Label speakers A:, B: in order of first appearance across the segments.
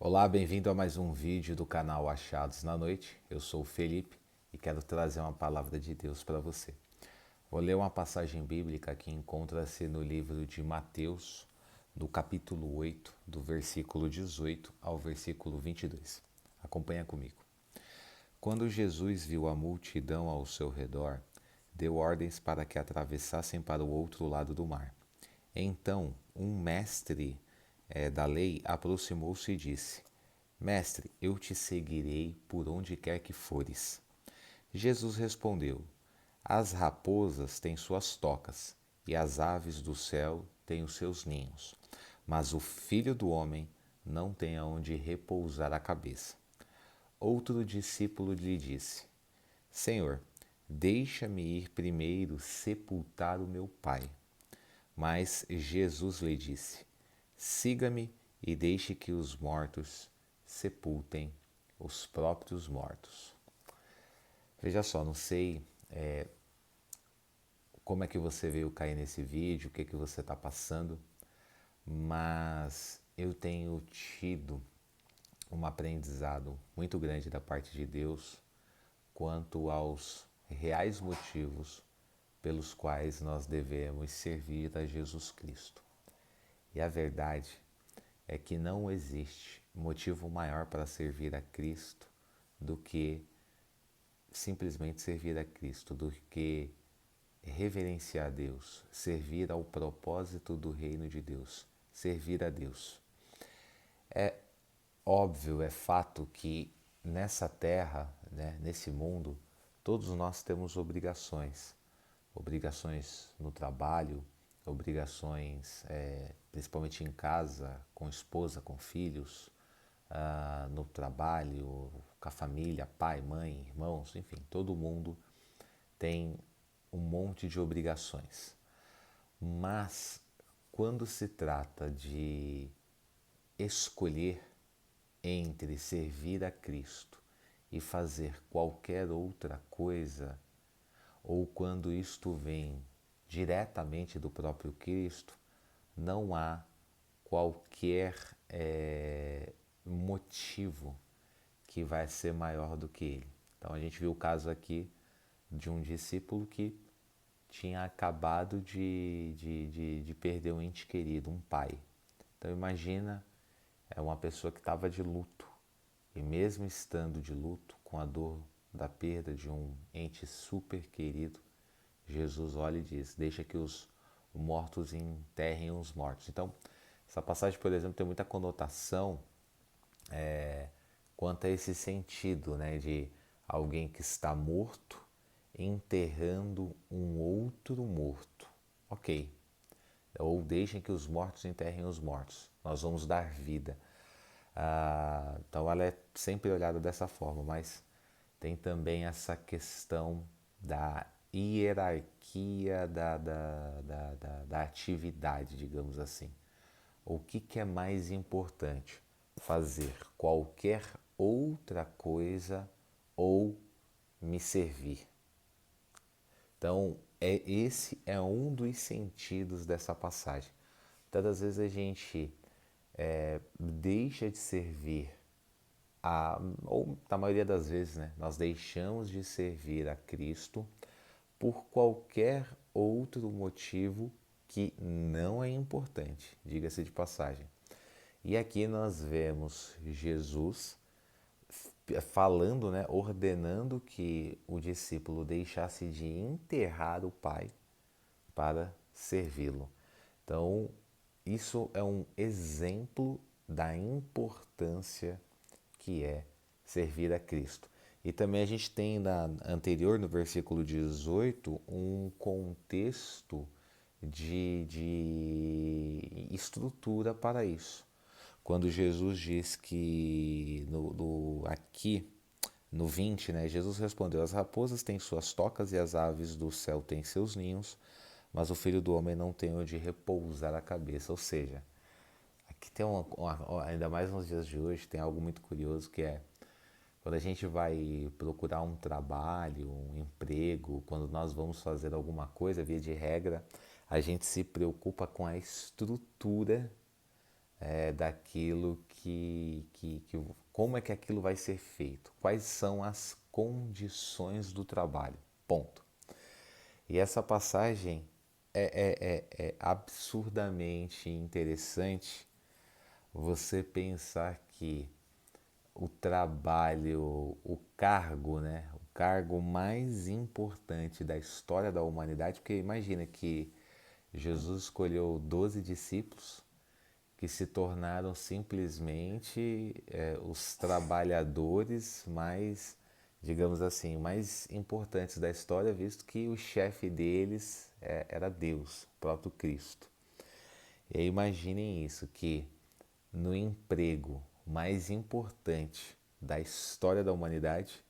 A: Olá, bem-vindo a mais um vídeo do canal Achados na Noite. Eu sou o Felipe e quero trazer uma palavra de Deus para você. Vou ler uma passagem bíblica que encontra-se no livro de Mateus, do capítulo 8, do versículo 18 ao versículo 22. Acompanha comigo. Quando Jesus viu a multidão ao seu redor, deu ordens para que atravessassem para o outro lado do mar. Então, um mestre da lei aproximou-se e disse: Mestre, eu te seguirei por onde quer que fores. Jesus respondeu: As raposas têm suas tocas, e as aves do céu têm os seus ninhos, mas o filho do homem não tem aonde repousar a cabeça. Outro discípulo lhe disse: Senhor, deixa-me ir primeiro sepultar o meu pai. Mas Jesus lhe disse: Siga-me e deixe que os mortos sepultem os próprios mortos. Veja só, não sei como é que você veio cair nesse vídeo, o que que você está passando, mas eu tenho tido um aprendizado muito grande da parte de Deus quanto aos reais motivos pelos quais nós devemos servir a Jesus Cristo. E a verdade é que não existe motivo maior para servir a Cristo do que simplesmente servir a Cristo, do que reverenciar a Deus, servir ao propósito do reino de Deus, servir a Deus. É óbvio, é fato que nessa terra, né, nesse mundo, todos nós temos obrigações. Obrigações no trabalho, obrigações principalmente em casa, com esposa, com filhos, no trabalho, com a família, pai, mãe, irmãos, enfim, todo mundo tem um monte de obrigações. Mas quando se trata de escolher entre servir a Cristo e fazer qualquer outra coisa, ou quando isto vem diretamente do próprio Cristo, não há qualquer motivo que vai ser maior do que ele. Então a gente viu o caso aqui de um discípulo que tinha acabado de perder um ente querido, um pai. Então imagina, é uma pessoa que estava de luto, e mesmo estando de luto, com a dor da perda de um ente super querido, Jesus olha e diz: Deixa que os mortos enterrem os mortos. Então, essa passagem, por exemplo, tem muita conotação quanto a esse sentido, né, de alguém que está morto enterrando um outro morto. Ok. Ou deixem que os mortos enterrem os mortos. Nós vamos dar vida. Então ela é sempre olhada dessa forma, mas tem também essa questão da hierarquia da atividade, digamos assim. O que é mais importante? Fazer qualquer outra coisa ou me servir? Então, esse é um dos sentidos dessa passagem. Tantas vezes a gente deixa de servir, ou na maioria das vezes, né, nós deixamos de servir a Cristo por qualquer outro motivo que não é importante, diga-se de passagem. E aqui nós vemos Jesus falando, né, ordenando que o discípulo deixasse de enterrar o Pai para servi-lo. Então, isso é um exemplo da importância que é servir a Cristo. E também a gente tem na anterior, no versículo 18, um contexto de estrutura para isso. Quando Jesus diz que aqui no 20, né, Jesus respondeu: As raposas têm suas tocas e as aves do céu têm seus ninhos, mas o filho do homem não tem onde repousar a cabeça. Ou seja, aqui tem ainda mais nos dias de hoje, tem algo muito curioso que é quando a gente vai procurar um trabalho, um emprego, quando nós vamos fazer alguma coisa, via de regra, a gente se preocupa com a estrutura daquilo como é que aquilo vai ser feito, quais são as condições do trabalho, ponto. E essa passagem é absurdamente interessante você pensar que o trabalho, o cargo, né? O cargo mais importante da história da humanidade, porque imagina que Jesus escolheu 12 discípulos que se tornaram simplesmente os trabalhadores mais, digamos assim, mais importantes da história, visto que o chefe deles era Deus, o próprio Cristo. E aí imaginem isso, que no emprego mais importante da história da humanidade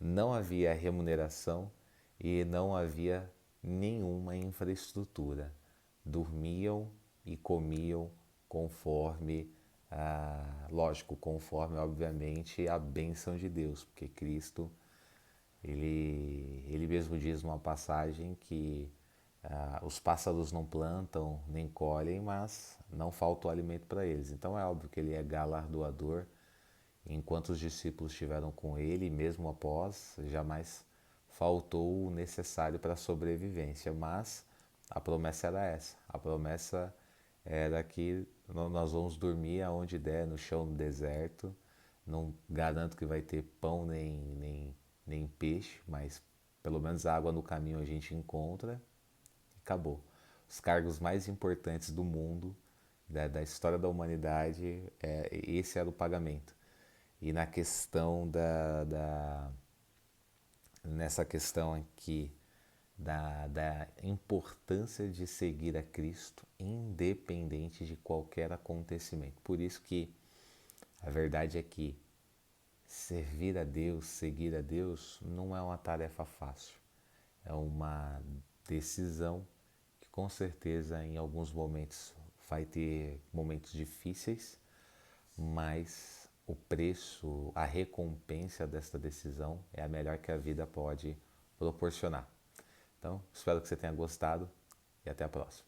A: não havia remuneração e não havia nenhuma infraestrutura. Dormiam e comiam conforme, lógico, conforme obviamente a bênção de Deus, porque Cristo, ele mesmo diz numa passagem que os pássaros não plantam nem colhem, mas não falta o alimento para eles. Então é óbvio que ele é galardoador. Enquanto os discípulos estiveram com ele, mesmo após, jamais faltou o necessário para a sobrevivência. Mas a promessa era essa. A promessa era que nós vamos dormir aonde der, no chão do deserto. Não garanto que vai ter pão nem peixe, mas pelo menos água no caminho a gente encontra. Acabou. Os cargos mais importantes do mundo, da história da humanidade, esse era o pagamento. E na questão nessa questão aqui da importância de seguir a Cristo, independente de qualquer acontecimento. Por isso que a verdade é que servir a Deus, seguir a Deus, não é uma tarefa fácil. É uma decisão que com certeza em alguns momentos vai ter momentos difíceis, mas o preço, a recompensa desta decisão é a melhor que a vida pode proporcionar. Então, espero que você tenha gostado e até a próxima.